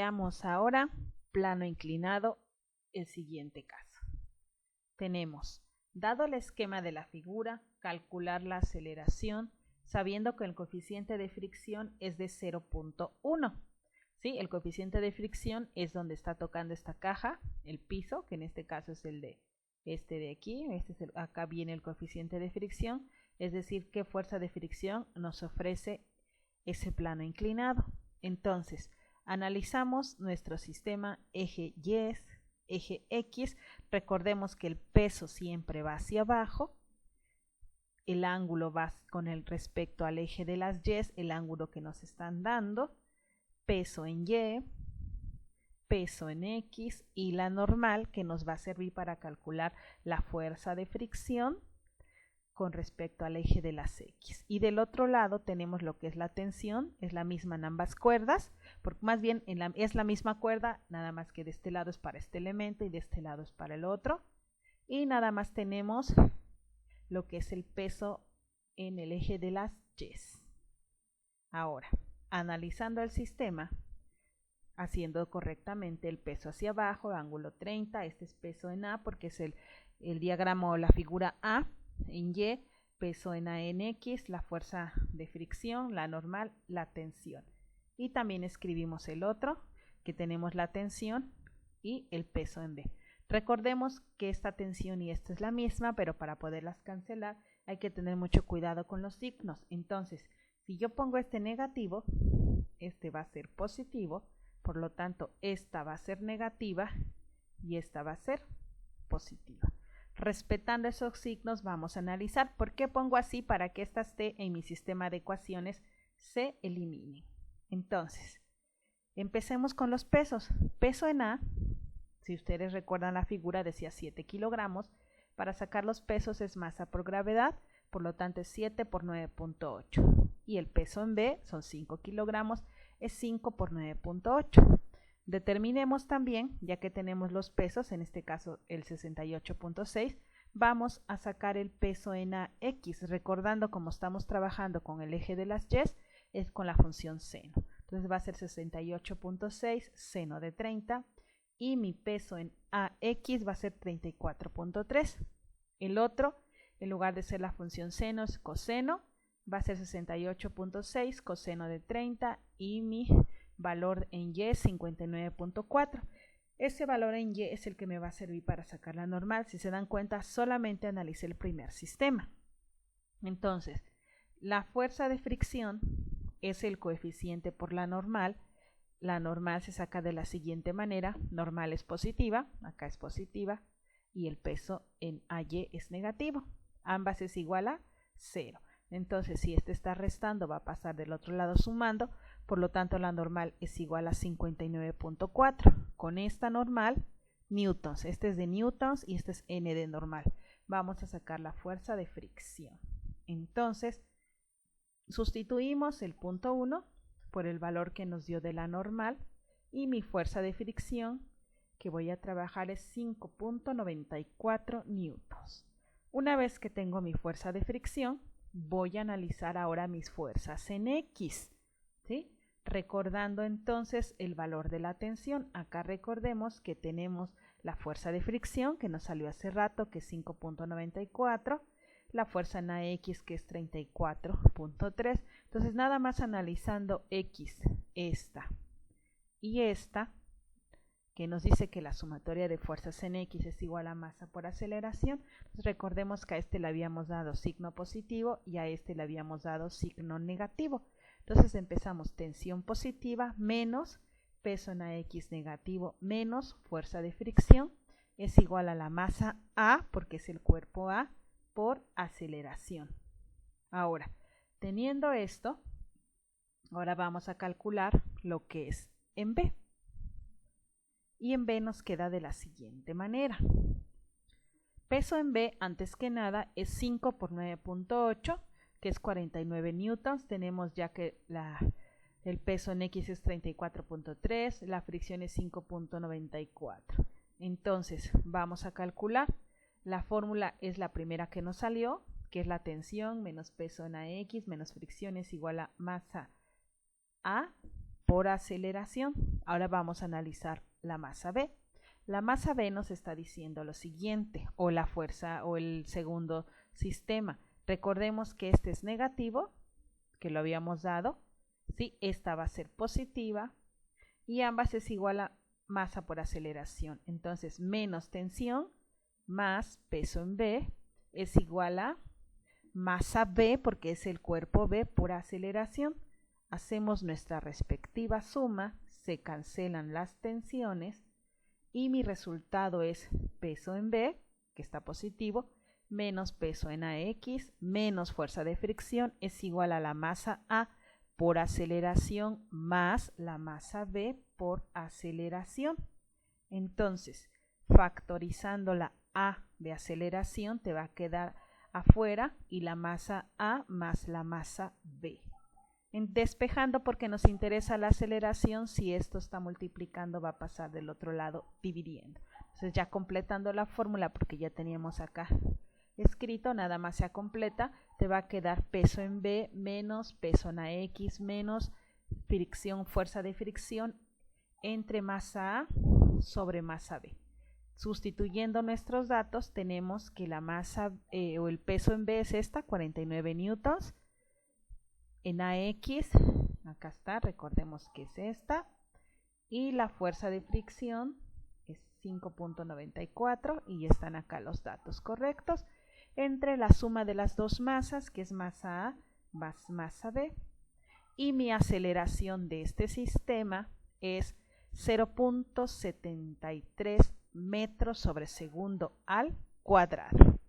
Veamos ahora, plano inclinado, el siguiente caso. Tenemos, dado el esquema de la figura, calcular la aceleración, sabiendo que el coeficiente de fricción es de 0.1. ¿Sí? El coeficiente de fricción es donde está tocando esta caja, el piso, que en este caso es el de aquí, acá viene el coeficiente de fricción, es decir, qué fuerza de fricción nos ofrece ese plano inclinado. Entonces, analizamos nuestro sistema eje Y, eje X. Recordemos que el peso siempre va hacia abajo, el ángulo va con el respecto al eje de las Y, el ángulo que nos están dando, peso en Y, peso en X y la normal que nos va a servir para calcular la fuerza de fricción con respecto al eje de las X. Y del otro lado tenemos lo que es la tensión, es la misma en ambas cuerdas, porque más bien es la misma cuerda, nada más que de este lado es para este elemento y de este lado es para el otro. Y nada más tenemos lo que es el peso en el eje de las Y. Ahora, analizando el sistema, haciendo correctamente el peso hacia abajo, ángulo 30, este es peso en A porque es el diagrama o la figura A, en Y, peso en A en X, la fuerza de fricción, la normal, la tensión. Y también escribimos el otro, que tenemos la tensión y el peso en B. Recordemos que esta tensión y esta es la misma, pero para poderlas cancelar hay que tener mucho cuidado con los signos. Entonces, si yo pongo este negativo, este va a ser positivo, por lo tanto, esta va a ser negativa y esta va a ser positiva. Respetando esos signos, vamos a analizar por qué pongo así para que estas T en mi sistema de ecuaciones se eliminen. Entonces, empecemos con los pesos. Peso en A, si ustedes recuerdan la figura, decía 7 kilogramos. Para sacar los pesos es masa por gravedad, por lo tanto es 7 por 9.8. Y el peso en B son 5 kilogramos, es 5 por 9.8. Determinemos también, ya que tenemos los pesos, en este caso el 68.6, vamos a sacar el peso en AX, recordando como estamos trabajando con el eje de las Y, es con la función seno. Entonces va a ser 68.6 seno de 30 y mi peso en AX va a ser 34.3. El otro, en lugar de ser la función seno, es coseno, va a ser 68.6 coseno de 30 y mi valor en Y es 59.4. Ese valor en Y es el que me va a servir para sacar la normal. Si se dan cuenta, solamente analicé el primer sistema. Entonces, la fuerza de fricción es el coeficiente por la normal. La normal se saca de la siguiente manera. Normal es positiva, acá es positiva, y el peso en AY es negativo. Ambas es igual a 0. Entonces, si este está restando, va a pasar del otro lado sumando, por lo tanto la normal es igual a 59.4. Con esta normal, newtons, este es de newtons y este es n de normal. Vamos a sacar la fuerza de fricción. Entonces, sustituimos el punto 1 por el valor que nos dio de la normal y mi fuerza de fricción que voy a trabajar es 5.94 newtons. Una vez que tengo mi fuerza de fricción, voy a analizar ahora mis fuerzas en X, ¿sí? Recordando entonces el valor de la tensión. Acá recordemos que tenemos la fuerza de fricción que nos salió hace rato, que es 5.94, la fuerza en AX que es 34.3. Entonces nada más analizando X, esta y esta, que nos dice que la sumatoria de fuerzas en X es igual a masa por aceleración. Entonces recordemos que a este le habíamos dado signo positivo y a este le habíamos dado signo negativo. Entonces empezamos tensión positiva menos peso en AX negativo menos fuerza de fricción es igual a la masa A, porque es el cuerpo A, por aceleración. Ahora, teniendo esto, ahora vamos a calcular lo que es en B. Y en B nos queda de la siguiente manera. Peso en B, antes que nada, es 5 por 9.8, que es 49 newtons. Tenemos ya que el peso en X es 34.3, la fricción es 5.94. Entonces, vamos a calcular. La fórmula es la primera que nos salió, que es la tensión menos peso en AX menos fricción es igual a masa A por aceleración. Ahora vamos a analizar la masa B. La masa B nos está diciendo lo siguiente, o la fuerza o el segundo sistema. Recordemos que este es negativo, que lo habíamos dado, ¿sí? Esta va a ser positiva y ambas es igual a masa por aceleración. Entonces, menos tensión más peso en B es igual a masa B, porque es el cuerpo B por aceleración. Hacemos nuestra respectiva suma, se cancelan las tensiones y mi resultado es peso en B, que está positivo, menos peso en AX, menos fuerza de fricción, es igual a la masa A por aceleración más la masa B por aceleración. Entonces, factorizando la A de aceleración, te va a quedar afuera y la masa A más la masa B. Despejando, porque nos interesa la aceleración, si esto está multiplicando va a pasar del otro lado dividiendo. Entonces ya completando la fórmula, porque ya teníamos acá escrito, nada más se completa, te va a quedar peso en B menos peso en AX menos fricción, fuerza de fricción entre masa A sobre masa B. Sustituyendo nuestros datos, tenemos que la masa o el peso en B es esta, 49 newtons. En AX, acá está, recordemos que es esta, y la fuerza de fricción es 5.94 y están acá los datos correctos, entre la suma de las dos masas, que es masa A más masa B, y mi aceleración de este sistema es 0.73 metros sobre segundo al cuadrado.